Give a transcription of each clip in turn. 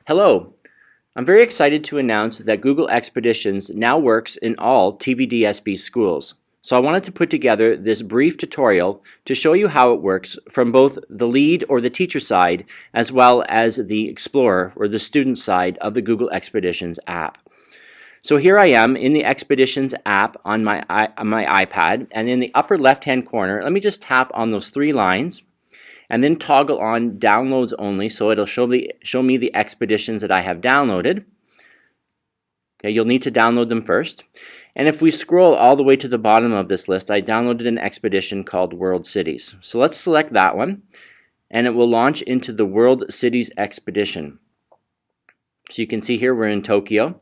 Hello, I'm very excited to announce that Google Expeditions now works in all TVDSB schools. So I wanted to put together this brief tutorial to show you how it works from both the lead or the teacher side as well as the explorer or the student side of the Google Expeditions app. So here I am in the Expeditions app on my iPad, and in the upper left hand corner, let me just tap on those three lines and then toggle on downloads only, so it'll show me the expeditions that I have downloaded. Okay, you'll need to download them first. And if we scroll all the way to the bottom of this list, I downloaded an expedition called World Cities. So let's select that one, and it will launch into the World Cities expedition. So you can see here we're in Tokyo.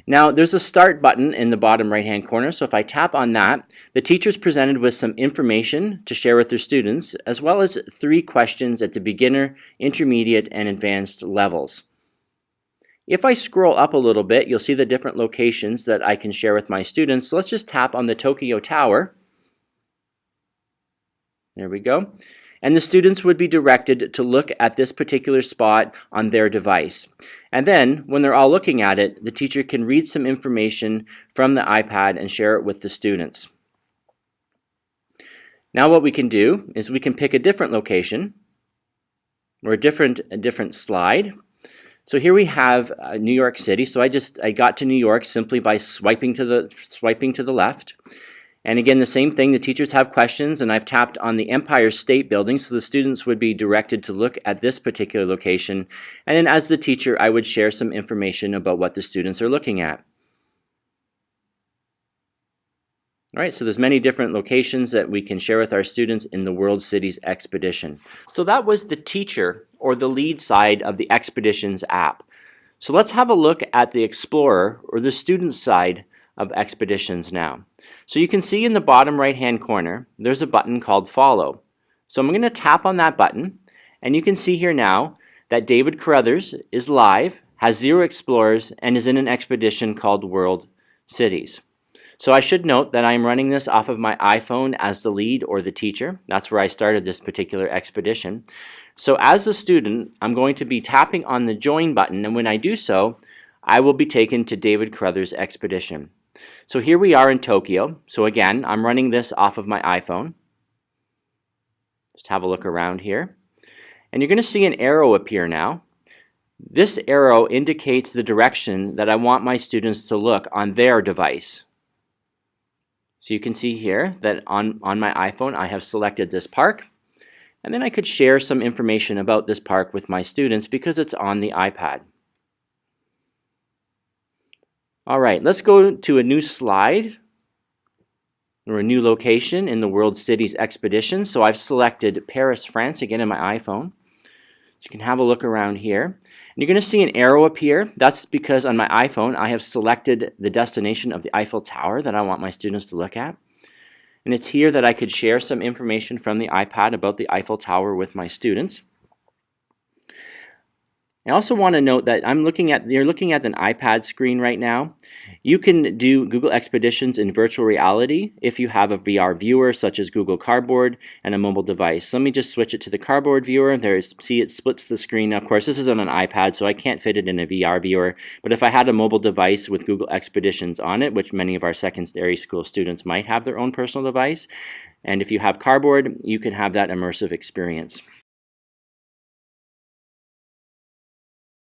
Now there's a start button in the bottom right hand corner, so if I tap on that, the teacher's presented with some information to share with their students, as well as 3 questions at the beginner, intermediate, and advanced levels. If I scroll up a little bit, you'll see the different locations that I can share with my students. So let's just tap on the Tokyo Tower. There we go. And the students would be directed to look at this particular spot on their device. And then, when they're all looking at it, the teacher can read some information from the iPad and share it with the students. Now what we can do is we can pick a different location or a different slide. So here we have New York City. So I got to New York simply by swiping to the left. And again, the same thing, the teachers have questions, and I've tapped on the Empire State Building, so the students would be directed to look at this particular location. And then as the teacher, I would share some information about what the students are looking at. All right, so there's many different locations that we can share with our students in the World Cities Expedition. So that was the teacher or the lead side of the Expeditions app. So let's have a look at the explorer or the student side of Expeditions now. So you can see in the bottom right hand corner there's a button called Follow. So I'm going to tap on that button, and you can see here now that David Carruthers is live, has 0 explorers, and is in an expedition called World Cities. So I should note that I'm running this off of my iPhone as the lead or the teacher. That's where I started this particular expedition. So as a student, I'm going to be tapping on the Join button, and when I do so, I will be taken to David Carruthers' expedition. So here we are in Tokyo. So again, I'm running this off of my iPhone. Just have a look around here. And you're going to see an arrow appear now. This arrow indicates the direction that I want my students to look on their device. So you can see here that on my iPhone I have selected this park. And then I could share some information about this park with my students because it's on the iPad. All right, let's go to a new slide or a new location in the World Cities Expedition. So I've selected Paris, France, again in my iPhone. So you can have a look around here. And you're going to see an arrow appear. That's because on my iPhone I have selected the destination of the Eiffel Tower that I want my students to look at. And it's here that I could share some information from the iPad about the Eiffel Tower with my students. I also want to note that you're looking at an iPad screen right now. You can do Google Expeditions in virtual reality if you have a VR viewer such as Google Cardboard and a mobile device. So let me just switch it to the Cardboard viewer. See, it splits the screen. Now, of course, this is on an iPad, so I can't fit it in a VR viewer. But if I had a mobile device with Google Expeditions on it, which many of our secondary school students might have their own personal device, and if you have Cardboard, you can have that immersive experience.